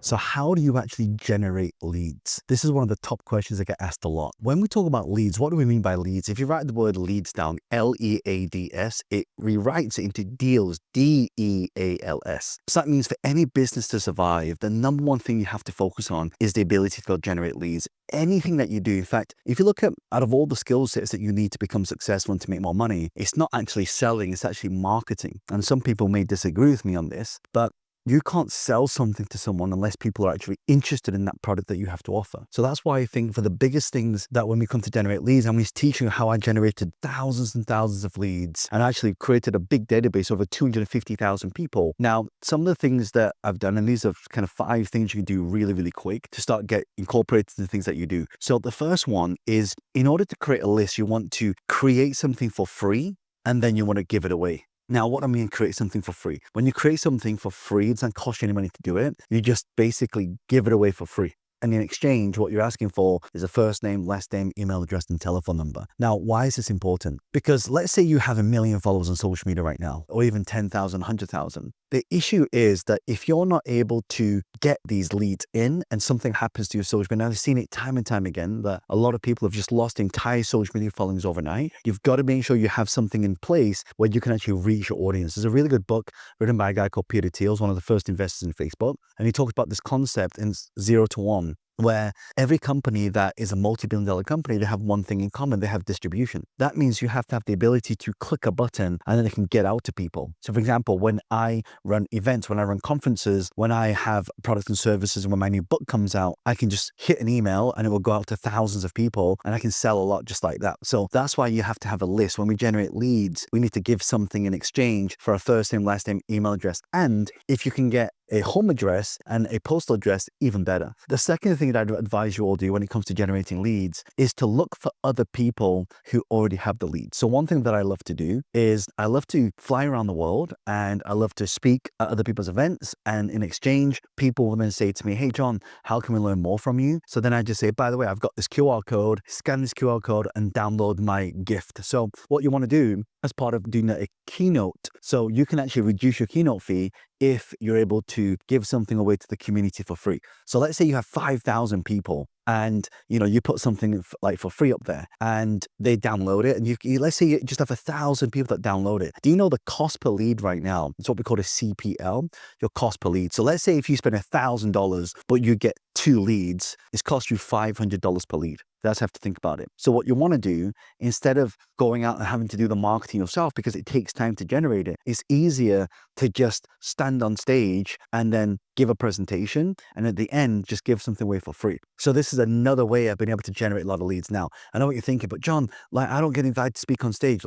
So how do you actually generate leads? This is one of the top questions I get asked a lot. When we talk about leads, what do we mean by leads? If you write the word leads down, Leads, it rewrites it into deals, Deals. So that means for any business to survive, the number one thing you have to focus on is the ability to go generate leads. Anything that you do, in fact, if you look at out of all the skill sets that you need to become successful and to make more money, it's not actually selling, it's actually marketing. And some people may disagree with me on this, but you can't sell something to someone unless people are actually interested in that product that you have to offer. So that's why I think for the biggest things that when we come to generate leads, I'm just teaching you how I generated thousands and thousands of leads and actually created a big database of over 250,000 people. Now, some of the things that I've done, and these are kind of 5 things you can do really, really quick to start get incorporated in the things that you do. So the first one is, in order to create a list, you want to create something for free and then you want to give it away. Now, what I mean create something for free? When you create something for free, it doesn't cost you any money to do it. You just basically give it away for free. And in exchange, what you're asking for is a first name, last name, email address, and telephone number. Now, why is this important? Because let's say you have 1 million followers on social media right now, or even 10,000, 100,000. The issue is that if you're not able to get these leads in and something happens to your social media, now I've seen it time and time again that a lot of people have just lost entire social media followings overnight. You've got to make sure you have something in place where you can actually reach your audience. There's a really good book written by a guy called Peter Thiel's, one of the first investors in Facebook. And he talks about this concept in 0 to 1. Where every company that is a multi-billion-dollar company, they have one thing in common, they have distribution. That means you have to have the ability to click a button and then it can get out to people. So for example, when I run events, when I run conferences, when I have products and services, and when my new book comes out, I can just hit an email and it will go out to thousands of people and I can sell a lot just like that. So that's why you have to have a list. When we generate leads, we need to give something in exchange for a first name, last name, email address. And if you can get a home address and a postal address, even better. The second thing that I'd advise you all do when it comes to generating leads is to look for other people who already have the leads. So one thing that I love to do is I love to fly around the world and I love to speak at other people's events. And in exchange, people will then say to me, hey, John, how can we learn more from you? So then I just say, by the way, I've got this QR code, scan this QR code and download my gift. So what you want to do as part of doing a keynote, so you can actually reduce your keynote fee if you're able to give something away to the community for free. So let's say you have 5,000 people and you put something like for free up there and they download it, and let's say you just have 1,000 people that download it. Do you know the cost per lead right now? It's what we call a CPL, your cost per lead. So let's say if you spend $1,000 but you get 2 leads, it's cost you $500 per lead. That's have to think about it. So what you want to do, instead of going out and having to do the marketing yourself, because it takes time to generate it, it's easier to just stand on stage and then give a presentation. And at the end, just give something away for free. So this is another way I've been able to generate a lot of leads. Now, I know what you're thinking, but John, I don't get invited to speak on stage.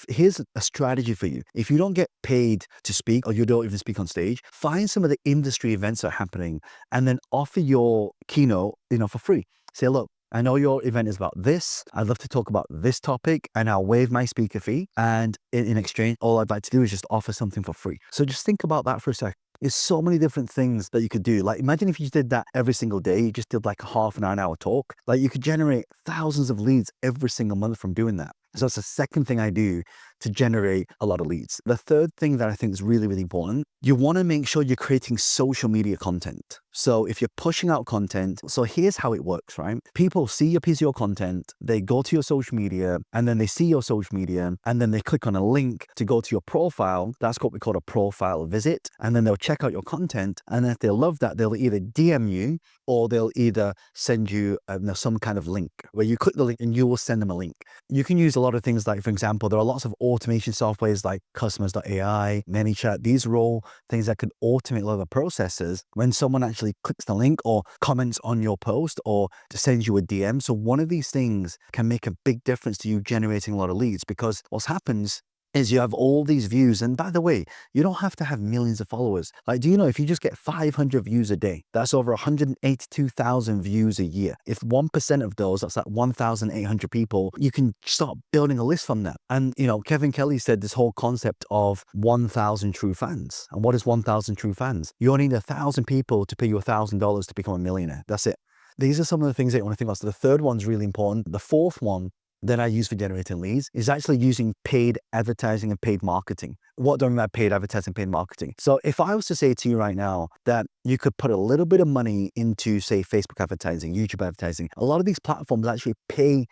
Here's a strategy for you. If you don't get paid to speak or you don't even speak on stage, find some of the industry events that are happening and then offer your keynote, for free. Say, look, I know your event is about this. I'd love to talk about this topic and I'll waive my speaker fee. And in exchange, all I'd like to do is just offer something for free. So just think about that for a second. There's so many different things that you could do. Imagine if you did that every single day. You just did like a half an hour talk. You could generate thousands of leads every single month from doing that. So that's the second thing I do to generate a lot of leads. The third thing that I think is really, really important, you want to make sure you're creating social media content. So if you're pushing out content, so here's how it works, right? People see a piece of your content, they go to your social media, and then they see your social media, and then they click on a link to go to your profile. That's what we call a profile visit. And then they'll check out your content. And if they love that, they'll either DM you or they'll either send you some kind of link where you click the link and you will send them a link. You can use a lot of things like, for example, there are lots of automation softwares like Customers.ai, ManyChat. These are all things that could automate a lot of the processes when someone actually clicks the link or comments on your post or sends you a DM. So one of these things can make a big difference to you generating a lot of leads, because what happens is you have all these views. And by the way, you don't have to have millions of followers. Do you know if you just get 500 views a day, that's over 182,000 views a year. If 1% of those, that's like 1,800 people, you can start building a list from that. And, Kevin Kelly said this whole concept of 1,000 true fans. And what is 1,000 true fans? You only need 1,000 people to pay you $1,000 to become a millionaire. That's it. These are some of the things that you want to think about. So the third one's really important. The fourth one that I use for generating leads is actually using paid advertising and paid marketing. What do I mean by paid advertising, paid marketing? So if I was to say to you right now that you could put a little bit of money into, say, Facebook advertising, YouTube advertising. A lot of these platforms actually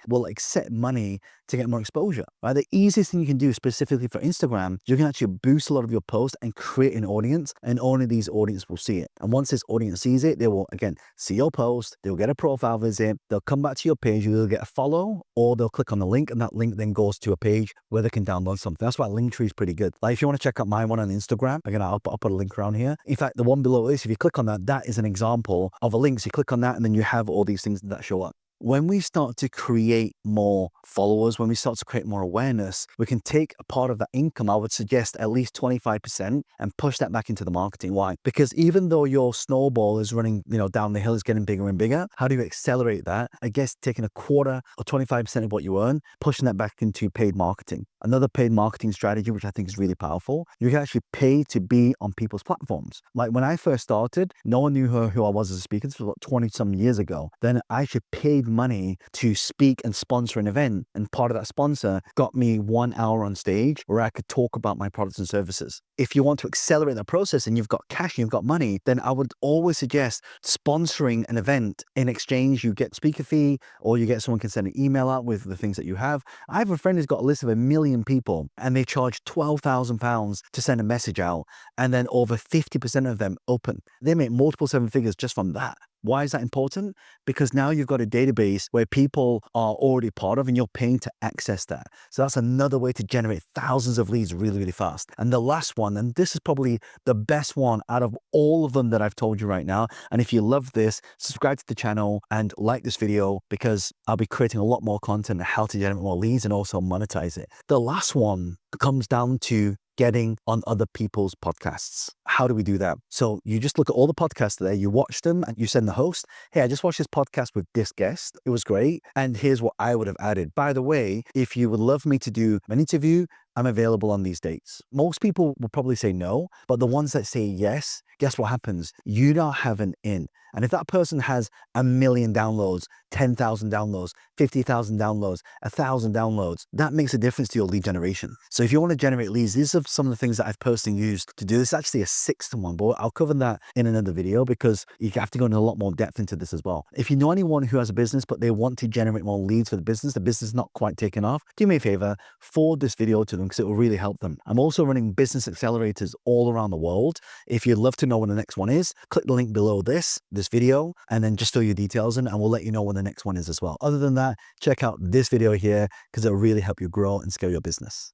will accept money to get more exposure, right? The easiest thing you can do specifically for Instagram, you can actually boost a lot of your posts and create an audience, and only these audience will see it. And once this audience sees it, they will, again, see your post, they'll get a profile visit, they'll come back to your page, you'll get a follow, or they'll click on the link, and that link then goes to a page where they can download something. That's why Linktree is pretty good. Like if you want to check out my one on Instagram, again, I'll put a link around here. In fact, the one below this, if you click on that, that is an example of a link. So you click on that and then you have all these things that show up. When we start to create more followers, when we start to create more awareness, we can take a part of that income, I would suggest at least 25%, and push that back into the marketing. Why? Because even though your snowball is running, down the hill, is getting bigger and bigger, how do you accelerate that? I guess taking a quarter or 25% of what you earn, pushing that back into paid marketing. Another paid marketing strategy, which I think is really powerful, you can actually pay to be on people's platforms. Like when I first started, no one knew who I was as a speaker. This was about 20 some years ago. Then I actually paid money to speak and sponsor an event. And part of that sponsor got me 1 hour on stage where I could talk about my products and services. If you want to accelerate the process and you've got cash and you've got money, then I would always suggest sponsoring an event. In exchange, you get speaker fee, or you get someone can send an email out with the things that you have. I have a friend who's got a list of 1 million people, and they charge £12,000 to send a message out, and then over 50% of them open. They make multiple seven figures just from that. Why is that important? Because now you've got a database where people are already part of, and you're paying to access that. So that's another way to generate thousands of leads really, really fast. And the last one, and this is probably the best one out of all of them that I've told you right now. And if you love this, subscribe to the channel and like this video, because I'll be creating a lot more content on how to generate more leads and also monetize it. The last one comes down to getting on other people's podcasts. How do we do that? So you just look at all the podcasts there, you watch them, and you send the host, hey, I just watched this podcast with this guest. It was great. And here's what I would have added. By the way, if you would love me to do an interview, I'm available on these dates. Most people will probably say no, but the ones that say yes, guess what happens? You now have an in. And if that person has 1 million downloads, 10,000 downloads, 50,000 downloads, 1,000 downloads, that makes a difference to your lead generation. So if you want to generate leads, these are some of the things that I've personally used to do this. It's actually a 6th one, but I'll cover that in another video, because you have to go into a lot more depth into this as well. If you know anyone who has a business, but they want to generate more leads for the business is not quite taken off, do me a favor, forward this video to them, because it will really help them. I'm also running business accelerators all around the world. If you'd love to know when the next one is, click the link below this video, and then just fill your details in, and we'll let you know when the next one is as well. Other than that, check out this video here, because it'll really help you grow and scale your business.